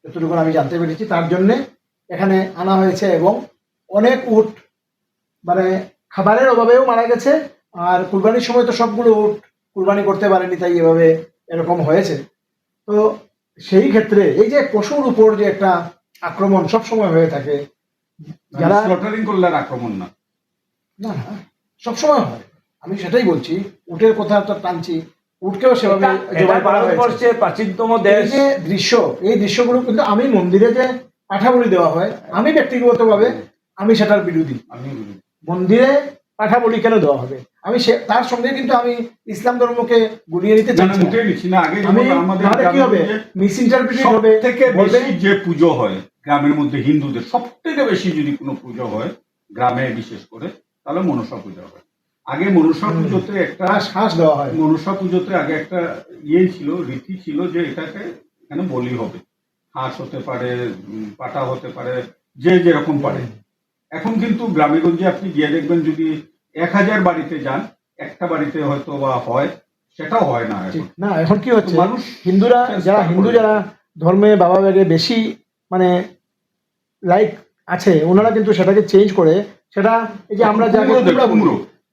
যতটুকু আমি জানতে পেরেছি। তার জন্যে এখানে আনা হয়েছে এবং অনেক উট মানে খাবারের অভাবেও মারা গেছে, আর কুরবানির সময় তো সবগুলো উট কুরবানি করতে পারেনি, তাই এভাবে এরকম হয়েছে। তো সেই ক্ষেত্রে এই যে পশুর উপর যে একটা আক্রমণ সবসময় হয়ে থাকে, যারা
স্লটারিং করলে আর আক্রমণ না,
না না সবসময় হয়, আমি সেটাই বলছি, উটের কথা তো টানছি, উটকেও সেভাবে জবাই করা হয়েছে।
ভারতবর্ষের প্রাচীনতম
এই
দেশ।
যে দৃশ্য, এই দৃশ্যগুলো কিন্তু আমি মন্দিরে যে পাঠা বলি দেওয়া হয়, আমি ব্যক্তিগতভাবে আমি সেটার বিরোধী।
আমি বলি।
মন্দিরে পাঠা বলি কেন দেওয়া হবে? আমি তার সঙ্গে কিন্তু আমি ইসলাম ধর্মকে গুলিয়ে নিতে
না, না,
চাচ্ছি না।
মোটেই নিচ্ছি না। আগে
আমি
যেমন আমাদের
তাহলে কি হবে, মিস ইন্টারপ্রিটেড
সব
হবে,
থেকে
বলবে
বেশি যে পুজো হয় গ্রামের মধ্যে হিন্দুদের, সব থেকে বেশি যদি কোনো পুজো হয় গ্রামে বিশেষ করে, তাহলে মনসা পূজা হয়। আগে মনসা পুজোতে একটা
শ্বাস দেওয়া হয়।
মনসা পুজোতে আগে একটা ছিল, রীতি ছিল যে এটাকে এখানে বলি হবে, হাঁস হতে পারে, পাটা হতে পারে, যে যেরকম পারে। এখন কিন্তু গ্রামে গঞ্জে আপনি গিয়ে দেখবেন, যদি 1000 বাড়িতে যান, একটা বাড়িতে হয়তো বা হয়, সেটাও হয় না এখন।
না, এখন কি হচ্ছে,
মানুষ
হিন্দুরা যারা যারা ধর্মে বাবা বেগে বেশি মানে লাইক আছে, ওনারা কিন্তু সেটাকে চেঞ্জ করে, সেটা এই যে আমরা যাকে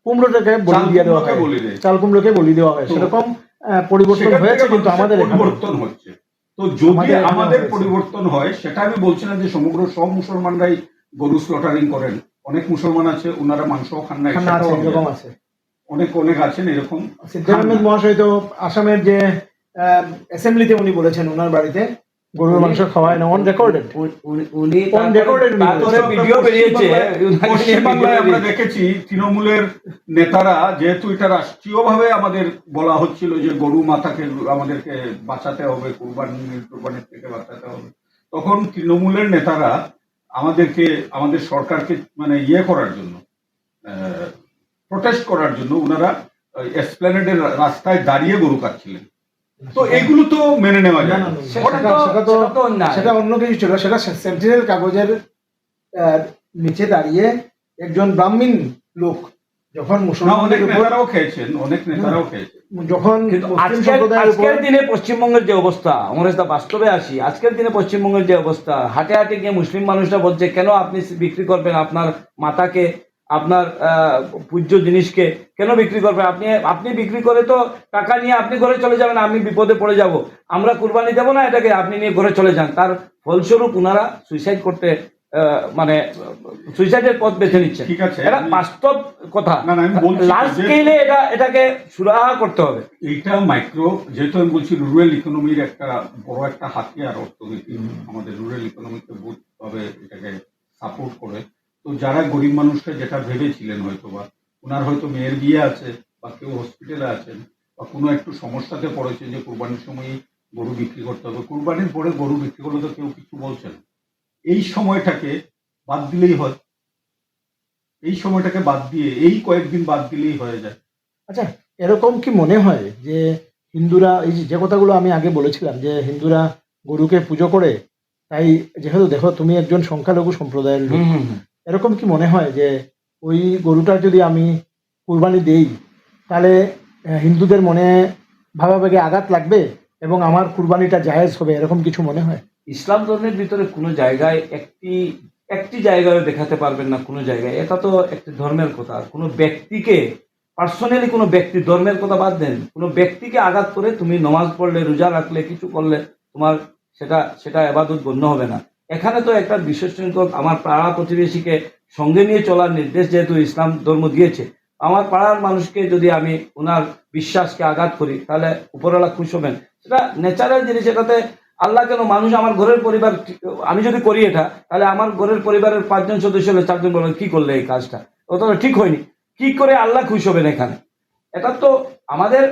কুমড়োটাকে বলি দিয়ে দেওয়া হয়, চাল কুমড়োকে বলি দেওয়া হয়, সেরকম পরিবর্তন হয়েছে কিন্তু আমাদের এখানে।
পরিবর্তন হচ্ছে। তো যদি আমাদের পরিবর্তন হয়, সেটা আমি বলছি না যে সমগ্র সব মুসলমানরাই গরু স্লটারিং করেন, অনেক মুসলমান আছে ওনারা মাংসও খান না,
এরকম আছে,
অনেক অনেক আছেন এরকম।
সিদ্দিক আহমেদ মহাশয় তো আসামের যে অ্যাসেম্বলিতে উনি বলেছেন ওনার বাড়িতে গরুর মাংস খাওয়ায় না, অন রেকর্ডেড।
উনি
On recorded
তারপরে ভিডিও বেরিয়েছে।
পশ্চিমবাংলায় আমরা দেখেছি তৃণমূলের নেতারা, যেহেতু এটা রাষ্ট্রীয় ভাবে আমাদের বলা হচ্ছিল যে গরু মাথাকে আমাদেরকে বাঁচাতে হবে, কুরবানির থেকে বাঁচাতে হবে, তখন তৃণমূলের নেতারা আমাদেরকে, আমাদের সরকারকে মানে করার জন্য, প্রোটেস্ট করার জন্য ওনারা এসপ্ল্যানেডের রাস্তায় দাঁড়িয়ে গরু কাটছিলেন। তো এগুলো তো মেনে নেওয়া যায় না।
সেটা অন্য কিছু ছিল, সেটা সেন্টিনেল কাগজের নিচে দাঁড়িয়ে একজন ব্রাহ্মণ লোক যখন
অনেক নেতারাও খেয়েছেন, অনেক নেতারাও খেয়েছেন।
যখন
আজকের দিনে পশ্চিমবঙ্গের যে অবস্থা, অমরেশদা বাস্তবে আসি, আজকের দিনে পশ্চিমবঙ্গের যে অবস্থা, হাটে হাটে গিয়ে মুসলিম মানুষরা বলছে কেন আপনি বিক্রি করবেন আপনার মাতাকে, আপনার পূজ্য জিনিসকে কেন বিক্রি করবেন? আপনি বিক্রি করে তো টাকা নিয়ে আপনি ঘরে চলে যাবেন, আমি বিপদে পড়ে যাব, আমরা কুরবানি দেবো না এটাকে, আপনি নিয়ে ঘরে চলে যান। তার ফলস্বরূপ ওনারা সুইসাইড করতে মানে সুইসাইডের পথ বেছে নিচ্ছে।
ঠিক আছে,
এটা বাস্তব কথা। লার্জ স্কেলে এটাকে সুরাহা করতে হবে।
এইটা মাইক্রো, যেহেতু আমি বলছি রুরাল ইকোনমির একটা বড় একটা হাতিয়ার অর্থনীতি, আমাদের রুরাল ইকোনমিকে ভাবে এটাকে সাপোর্ট করে। তো যারা গরিব মানুষরা যেটা ভেবেছিলেন, হয়তো বা ওনার হয়তো মেয়ের বিয়ে আছে, বা কেউ হসপিটালে আছেন, বা কোনো একটু সমস্যাতে পড়েছে যে কুরবানির সময় গরু বিক্রি করতে হবে, কুরবানির পরে গরু বিক্রি করলে তো কেউ কিছু বলছেন, এই সময়টাকে বাদ দিলেই হয়, এই সময়টাকে বাদ দিয়ে এই কয়েকদিন বাদ দিলেই হয়ে যায়।
আচ্ছা, এরকম কি মনে হয় যে হিন্দুরা, এই যে কথাগুলো আমি আগে বলেছিলাম যে হিন্দুরা গরুকে পুজো করে, তাই যেহেতু দেখো তুমি একজন সংখ্যালঘু সম্প্রদায়ের লোক, এরকম কি মনে হয় যে ওই গরুটা যদি আমি কুরবানি দেই, তাহলে হিন্দুদের মনে ভাবাবেগে আঘাত লাগবে এবং আমার কুরবানিটা জায়েজ হবে, এরকম কিছু মনে হয়?
ইসলাম ধর্মের ভিতরে কোনো জায়গায় একটি জায়গায় দেখাতে পারবেন না কোনো জায়গায়। এটা তো একটি ধর্মের কথা, কোনো ব্যক্তিকে পার্সোনালি, কোনো ব্যক্তি, ধর্মের কথা বাদ দেন, কোনো ব্যক্তিকে আঘাত করে তুমি নমাজ পড়লে, রোজা রাখলে, কিছু করলে তোমার সেটা ইবাদত গণ্য হবে না। এখানে তো একটা বিশেষ সংখ্যক আমার পাড়া প্রতিবেশীকে সঙ্গে নিয়ে চলার নির্দেশ যেহেতু ইসলাম ধর্ম দিয়েছে, আমার পাড়ার মানুষকে যদি আমি ওনার বিশ্বাসকে আঘাত করি, তাহলে উপরওয়ালা খুশি হবেন। সেটা ন্যাচারাল জিনিস, এটাতে আল্লাহ কেন মানুষ আমার ঘরের পরিবার, আমি যদি করি এটা, তাহলে আমার ঘরের পরিবারের 5 জন সদস্য হলে 4 জন বলেন কি করলে এই কাজটা, ওটা তো ঠিক হয়নি। কি করে আল্লাহ খুশি হবেন এখানে? এটা তো আমাদের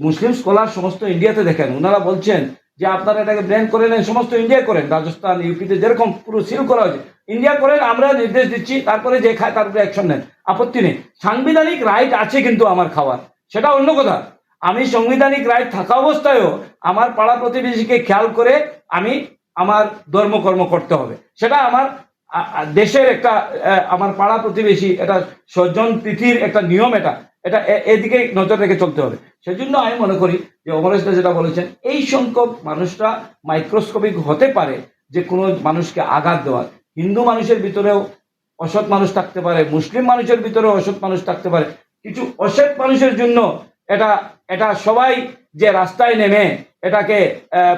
মুসলিম স্কলার সমস্ত ইন্ডিয়াতে দেখেন, ওনারা বলছেন যে আপনারা এটাকে ব্যান করে নেন, সমস্ত ইন্ডিয়া করেন, রাজস্থান ইউপিতে যেরকম পুরো সিল করা হয়েছে ইন্ডিয়া করেন, আমরা নির্দেশ দিচ্ছি, তারপরে যে খায় তার উপরে অ্যাকশন নেন, আপত্তি নেই। সাংবিধানিক রাইট আছে কিন্তু আমার খাওয়ার, সেটা অন্য কথা। আমি সাংবিধানিক রাইট থাকা অবস্থায়ও আমার পাড়া প্রতিবেশীকে খেয়াল করে আমি আমার ধর্মকর্ম করতে হবে, সেটা আমার দেশের একটা আমার পাড়া প্রতিবেশী, এটা স্বজন প্রীতির একটা নিয়ম, এটা এটা এদিকে নজর রেখে চলতে হবে। সেজন্য আমি মনে করি যে অমরেশ দা যেটা বলেছেন, এই সংখ্যক মানুষরা মাইক্রোস্কোপিক হতে পারে যে কোনো মানুষকে আঘাত দেওয়ার। হিন্দু মানুষের ভিতরেও অসৎ মানুষ থাকতে পারে, মুসলিম মানুষের ভিতরেও অসৎ মানুষ থাকতে পারে। কিছু অসৎ মানুষের জন্য এটা এটা সবাই যে রাস্তায় নেমে এটাকে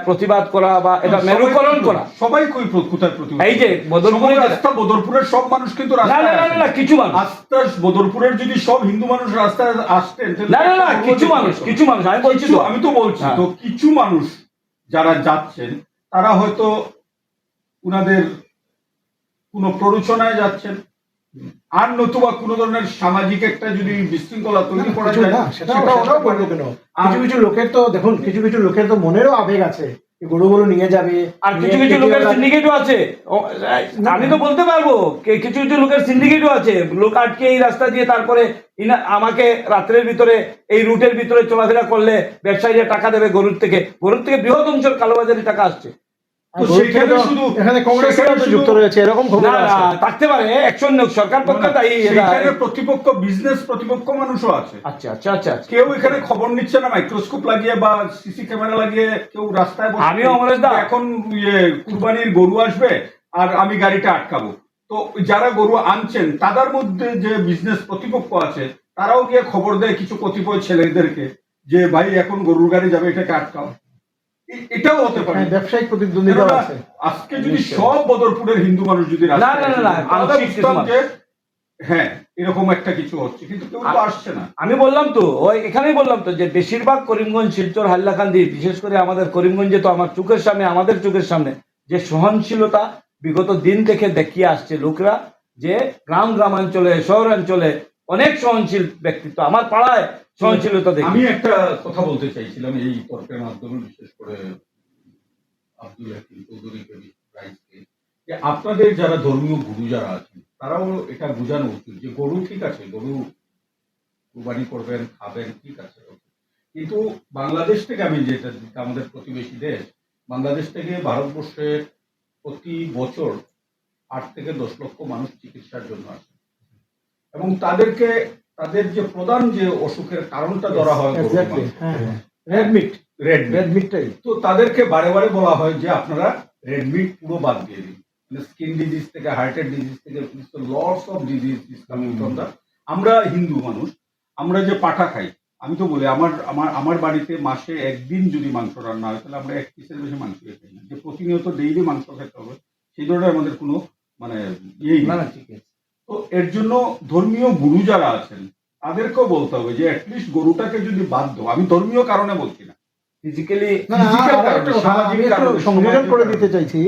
প্রতিবাদ করা বা এটা মেরুকরণ করা,
সবাই কোথায় প্রতিবাদ?
এই যে বদরপুরে
রাস্তা, বদরপুরের সব মানুষ কিন্তু
না না না না কিছু মানুষ,
আস্তে বদরপুরের যদি সব হিন্দু মানুষ রাস্তায় আসতেন,
না না না কিছু মানুষ আমি বলছি তো,
আমি তো বলছি তো কিছু মানুষ যারা যাচ্ছেন তারা হয়তো উনাদের কোনো প্ররোচনায় যাচ্ছেন, আর নতুবা কোনো ধরনের সামাজিক একটা যদি বিশৃঙ্খলা তৈরি করা যায়
সেটাও করবে কেন? কিছু কিছু লোকের তো দেখুন, কিছু কিছু লোকের তো মনেরও আবেগ আছে, গরুগুলো নিয়ে যাবে।
আর কিছু কিছু লোকের সিন্ডিকেটও আছে, আমি তো বলতে পারবো কিছু কিছু লোকের সিন্ডিকেটও আছে, লোক আটকে এই রাস্তা দিয়ে, তারপরে আমাকে রাত্রের ভিতরে এই রুটের ভিতরে চলাফেরা করলে ব্যবসায়ীরা টাকা দেবে, গরুর থেকে বৃহৎ অংশের কালোবাজারি টাকা আসছে।
এখানে কংগ্রেসের যুক্ত রয়েছে, এরকম
না থাকতে পারে, অ্যাকশন সরকার পক্ষে তাই
প্রতিপক্ষ বিজনেস প্রতিপক্ষ মানুষও আছে।
আচ্ছা আচ্ছা আচ্ছা,
কেউ এখানে খবর নিচ্ছে না, মাইক্রোস্কোপ লাগিয়ে বা সিসি ক্যামেরা লাগিয়ে কেউ রাস্তায় বসে,
আমিও অমরেশ দা
এখন কুরবানির গরু আসবে আর আমি গাড়িটা আটকাবো। তো যারা গরু আনছেন তাদের মধ্যে যে বিজনেস প্রতিপক্ষ আছে তারাও গিয়ে খবর দেয় কিছু কতিপয় ছেলেদেরকে যে ভাই এখন গরুর গাড়ি যাবে, এটাকে আটকাও। এটাও হতে পারে
ব্যবসায়িক প্রতিদ্বন্দ্বিতা আছে।
আজকে যদি সব বদরপুরের হিন্দু মানুষ যদি হ্যাঁ এরকম একটা কিছু হচ্ছে, কিন্তু কেউ তো আসছে না।
আমি বললাম তো, ওই এখানেই বললাম তো যে বেশিরভাগ করিমগঞ্জ, শিলচর, হাইলাকান্দি, বিশেষ করে আমাদের করিমগঞ্জে তো আমার চোখের সামনে, আমাদের চোখের সামনে যে সহনশীলতা বিগত দিন থেকে দেখিয়ে আসছে লোকরা, যে গ্রামাঞ্চলে, শহরাঞ্চলে অনেক সহনশীল ব্যক্তিত্ব, আমার পাড়ায় সহনশীলতা দেখি।
আমি একটা কথা বলতে চাইছিলাম এই তর্কের মাধ্যমে, বিশেষ করে আব্দুল হাকিম চৌধুরীকে, যে আপনাদের যারা ধর্মীয় গুরু যারা আছেন তারাও এটা বোঝানো উচিত যে গরু ঠিক আছে, গরু কুরবানি করবেন, খাবেন, ঠিক আছে, কিন্তু বাংলাদেশ থেকে, আমি যেটা আমাদের প্রতিবেশী দেশ বাংলাদেশ থেকে ভারতবর্ষের প্রতি বছর 8 থেকে 10 লক্ষ মানুষ চিকিৎসার জন্য আসে, এবং তাদেরকে তাদের যে প্রধান যে অসুখের কারণটা ধরা হয় রেডমিটটাই, তো তাদেরকে বারে বারে বলা হয় যে আপনারা রেডমিট পুরো বাদ দিয়ে দিন, স্কিন ডিজিজ থেকে, হার্টের ডিজিজ থেকে, lots of disease is coming from the. আমরা হিন্দু মানুষ, আমরা যে পাঠা খাই, আমি তো বলি আমার বাড়িতে মাসে একদিন যদি মাংস রান্না হয় তাহলে আমরা 1 পিসের বেশি মাংস খাই না। যে প্রতিনিয়ত ডেইলি মাংস খেতে হবে সেই ধরনের আমাদের কোনো মানে ইয়েই না। তো এর জন্য ধর্মীয় গুরু যারা আছেন তাদেরকেও বলতে হবে যে অ্যাটলিস্ট গরুটাকে যদি বাদ দাও, আমি ধর্মীয় কারণে বলছি না,
সংযোজন করে দিতে চাইছি।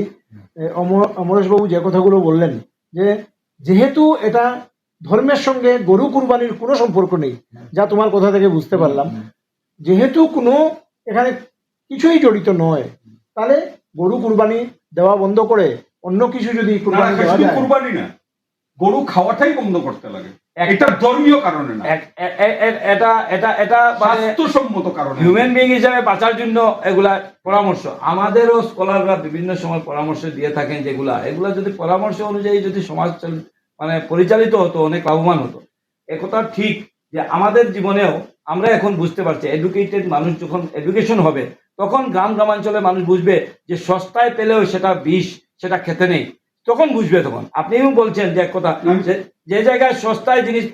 অমরেশ বাবু যে কথাগুলো বললেন, যে যেহেতু এটা ধর্মের সঙ্গে গরু কুরবানির কোনো সম্পর্ক নেই, যা তোমার কথা থেকে বুঝতে পারলাম, যেহেতু কোনো এখানে কিছুই জড়িত নয়, তাহলে গরু কুরবানি দেওয়া বন্ধ করে অন্য কিছু যদি কুরবানি দেওয়া যায়,
কুরবানি না, গরু খাওয়াটাই বন্ধ করতে লাগে, এটা ধর্মীয় কারণে না, এটা বাস্তবসম্মত কারণে,
হিউম্যান বিং হিসাবে বাঁচার জন্য এগুলা পরামর্শ। আমাদেরও স্কলাররা বিভিন্ন সময় পরামর্শ দিয়ে থাকেন, এগুলা যদি পরামর্শ অনুযায়ী যদি সমাজ মানে পরিচালিত হতো, অনেক লাভবান হতো। একথা ঠিক যে আমাদের জীবনেও আমরা এখন বুঝতে পারছি, এডুকেটেড মানুষ যখন এডুকেশন হবে, তখন গ্রামাঞ্চলে মানুষ বুঝবে যে সস্তায় পেলেও সেটা বিষ, সেটা খেতে নেই, তখন বুঝবে। তখন আপনিও বলছেন যে এক কথা, যে জায়গায় সস্তায় জিনিস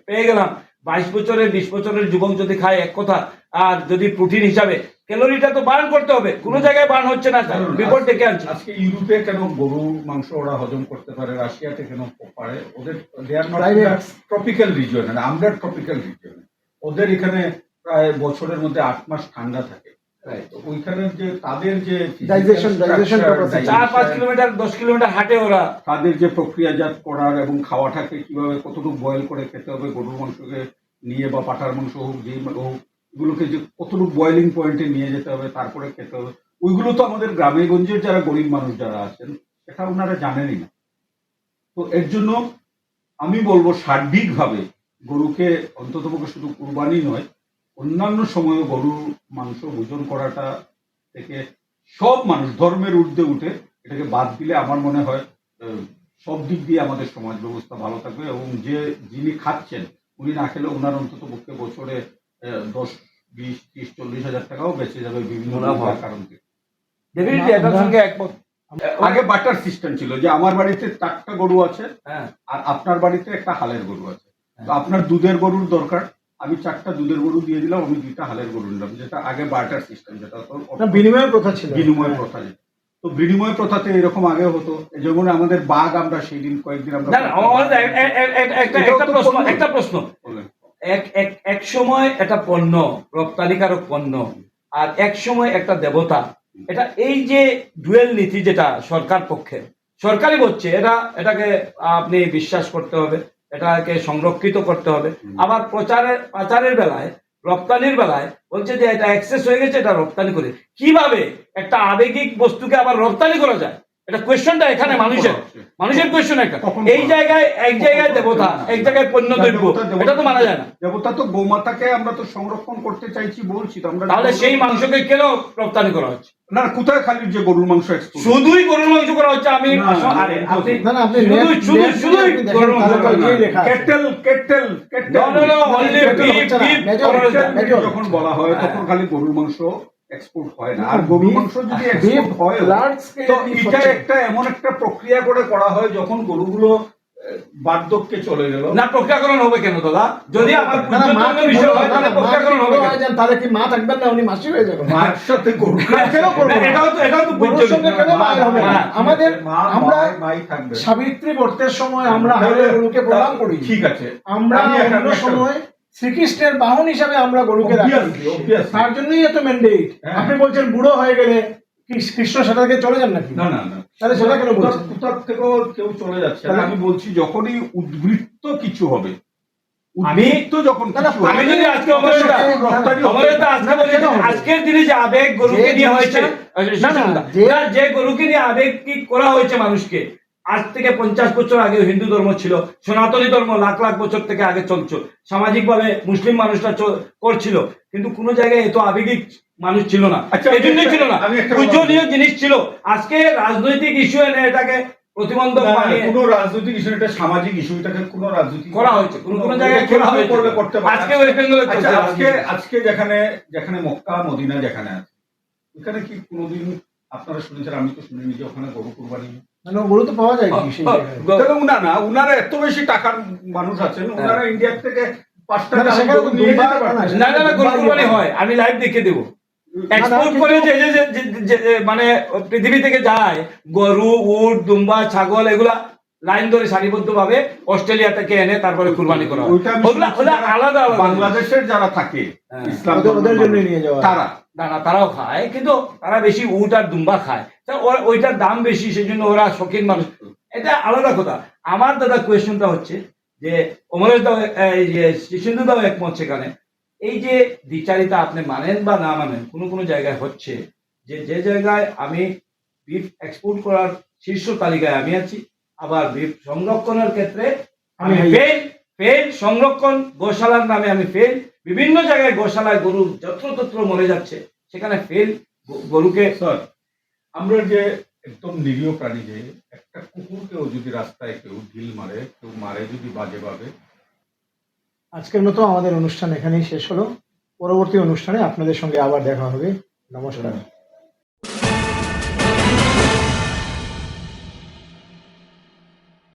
পেয়ে গেলাম, 22 বছরের 20 বছরের যুবক যদি খায় এক কথা, আর যদি প্রোটিন হিসাবে ক্যালোরিটা তো বার্ন করতে হবে, কোনো জায়গায় বার্ন হচ্ছে না, বিপদ ডেকে আনছে।
আজকে ইউরোপে কেন গরু মাংস ওরা হজম করতে পারে, রাশিয়াতে কেন পারে, ওদের ট্রপিক্যাল রিজিয়ন, আমরা ট্রপিক্যাল রিজিয়ন, ওদের এখানে প্রায় বছরের মধ্যে 8 মাস ঠান্ডা থাকে,
তো ওইখানের যে তাদের যে
Digestion capacity।
4-5 কিলোমিটার 10 কিলোমিটার হাঁটে ওরা।
তাদের যে প্রক্রিয়াজাত করার এবং খাওয়াটাকে কিভাবে কতটুকু বয়েল করে খেতে হবে, গরুর মাংসকে নিয়ে বা পাঠার মাংস হোক যেই হোক, এগুলোকে যে কতটুকু বয়েলিং পয়েন্টে নিয়ে যেতে হবে তারপরে খেতে হবে, ওইগুলো তো আমাদের গ্রামে গঞ্জের যারা গরিব মানুষ যারা আছেন সেটা ওনারা জানেনই না। তো এর জন্য আমি বলবো সার্বিকভাবে গরুকে অন্ততপক্ষে শুধু কুরবানি নয়, অন্যান্য সময়ে গরুর মাংস ভোজন করাটা থেকে সব মানুষ ধর্মের ঊর্ধ্বে উঠে এটাকে বাদ দিলে আমার মনে হয় সব দিক দিয়ে আমাদের সমাজ ব্যবস্থা ভালো থাকবে, এবং যিনি খাচ্ছেন উনি না খেলে ওনার অন্তত পক্ষে বছরে 10, 20, 30, 40 হাজার টাকাও বেঁচে যাবে বিভিন্ন কারণ থেকে।
ডেফিনেটলি এটার সঙ্গে একমত।
আগে বাটার সিস্টেম ছিল যে আমার বাড়িতে 4টা গরু আছে
হ্যাঁ,
আর আপনার বাড়িতে একটা হালের গরু আছে, তো আপনার দুধের গরুর দরকার, আমি 4টা দুধের গরু দিয়ে দিলাম, আমি 2টা হালের গরু নিলাম, যেটা আগে বার্টার সিস্টেম, যেটা
বিনিময় প্রথা ছিল।
বিনিময় প্রথা। তো বিনিময় প্রথাতে এরকম আগে হতো, যেমন আমাদের বাঘ আমরা সেই দিন কয়েকদিন আমরা
না না, একটা প্রশ্ন।
বললেন।
এক সময় এটা পণ্য, রপ্তানিকারক পণ্য, আর এক সময় একটা দেবতা। এটা এই যে ডুয়েল নীতি যেটা সরকার পক্ষে, সরকারই বলছে এটাকে আপনি বিশ্বাস করতে হবে, এটাকে সংরক্ষিত করতে হবে। আবার পাচারের বেলায়, রপ্তানির বেলায় বলছে যে এটা অ্যাক্সেস হয়ে গেছে, এটা রপ্তানি করে। কিভাবে একটা আবেগিক বস্তুকে আবার রপ্তানি করা যায়? এটা কোয়েশ্চনটা এখানে মানুষের কোয়েশ্চন একটা। এই জায়গায় এক জায়গায় দেবতা, এক জায়গায় পণ্য দ্রব্য, এটা তো মানা যায় না।
দেবতা তো গোমাতাকে আমরা তো সংরক্ষণ করতে চাইছি বলছি তো আমরা,
তাহলে সেই মাংসকে কেন রপ্তানি করা হচ্ছে?
না কোথায় খালি যে গরুর মাংস export?
শুধুই গরুর মাংস করা হচ্ছে। আমি
না, না,
আরে আপনি
না, না, আপনি
শুধুই গরুর মাংস করা হচ্ছে।
কেটেল যখন বলা হয় তখন খালি গরুর মাংস এক্সপোর্ট হয় না, আর গরুর মাংস যদি এক্সপোর্ট হয় তো এটা একটা এমন একটা প্রক্রিয়া করে করা হয় যখন গরুগুলো বার্ধক্যে চলে গেল।
না, প্রক্রিয়াকরণ হবে কেন দাদা? যদি আমার বুদ্ধিগত বিষয় হয় তাহলে প্রক্রিয়াকরণ হবে কেন?
তাহলে কি মা থাকবেন না, উনি মাসি হয়ে যাবেন?
মার সাথে গরু
এটাও তো
গরুর সঙ্গে কেন মায়ের হবে না? আমাদের আমরা
মাই থাকবে।
সাবিত্রী ব্রতের সময় আমরা হাড়ে গরুকে প্রণাম করি,
ঠিক আছে,
আমরা অন্য সময় শ্রীকৃষ্ণের বাহন হিসাবে আমরা গরুকে রাখি।
Obviously.
তার জন্যই এত ম্যান্ডেট।
হ্যাঁ।
আপনি বলছেন বুড়ো হয়ে গেলে কৃষ্ণ সেটা থেকে চলে যান নাকি?
না না না,
তাহলে সেটা কেন বলছেন?
কোথার থেকেও কেউ চলে যাচ্ছে না। আমি বলছি যখনই উদ্বৃত্ত কিছু হবে, উদ্বৃত্ত যখন
না, না,
কিছু হবে,
আমি যদি আজকে
রপ্তানি
আজকের দিনে যে আবেগ গরুকে নিয়ে হয়েছে, যে গরুকে নিয়ে আবেগ কি করা হয়েছে মানুষকে, আজ থেকে 50 বছর আগে হিন্দু ধর্ম ছিল, সনাতনী ধর্ম লাখ লাখ বছর থেকে আগে চলছে, সামাজিক ভাবে মুসলিম মানুষরা করছিল, কিন্তু কোন জায়গায় এত আবেগিক মানুষ ছিল না।
আচ্ছা,
এই জন্যই ছিল না,
আমি একটা
পূজনীয় জিনিস ছিল। আজকে রাজনৈতিক ইস্যু এনে এটাকে প্রতিবন্ধক বানিয়ে
কোন রাজনৈতিক ইস্যু, এটা সামাজিক ইস্যু, এটাকে কোন রাজনৈতিক
করা হয়েছে, কোন জায়গায় করা হয়েছে।
করতে পারে।
আজকে ওয়েস্ট বেঙ্গলে
আচ্ছা,
চলছে।
আজকে যেখানে মক্কা মদিনা যেখানে আছে, ওখানে কি কোনোদিন আপনারা শুনেছেন? আমি তো শুনিনি যে ওখানে গরু কুরবানি।
মানে গরু তো পাওয়া যায় কি সেই জায়গায়?
না, উনারা এত বেশি টাকার মানুষ আছেন, উনারা ইন্ডিয়া থেকে 5টা
না, সেখানে
গরু নিয়ে যেতে পারেন।
না না না, গরু কুরবানি হয়, আমি লাইভ দেখে দেবো। এক্সপোর্ট করে যে মানে পৃথিবী থেকে যায় গরু, উট, দুম্বা, ছাগল, এগুলা লাইন ধরে সারিবদ্ধ ভাবে অস্ট্রেলিয়া থেকে এনে তারপরে কুরবানি করা হয়। ওগুলা আলাদা আলাদা।
বাংলাদেশের যারা থাকে ইসলাম
ওদের জন্য নিয়ে যাওয়া
তারা
না না, তারাও খায়, কিন্তু তারা বেশি উট আর দুম্বা খায়, ওইটার দাম বেশি, সেই জন্য ওরা শৌখিন মানুষ। এটা আলাদা কথা। আমার দাদা কোয়েশ্চনটা হচ্ছে যে অমরেশ দাও, এই যে সিন্ধু দাও একমত সেখানে, এই যে দ্বিচারিতা আপনি মানেন বা না মানেন, কোনো জায়গায় হচ্ছে যে জায়গায় আমি বিফ এক্সপোর্ট করার শীর্ষ তালিকায় আমি আছি, আবার বিফ সংরক্ষণের ক্ষেত্রে আমি ফেল, সংরক্ষণ গোশালার নামে আমি ফেল, বিভিন্ন জায়গায় গোশালায় গরু যত্রতত্র মরে যাচ্ছে, সেখানে ফেল গরুকে।
স্যার, আমরা যে একদম নিরীহ প্রাণী, যে একটা কুকুরকেও যদি রাস্তায় কেউ ঢিল মারে, কেউ মারে যদি বাজে ভাবে।
আজকের মতো আমাদের অনুষ্ঠান এখানেই শেষ হলো। পরবর্তী অনুষ্ঠানে আপনাদের সঙ্গে আবার দেখা হবে। নমস্কার।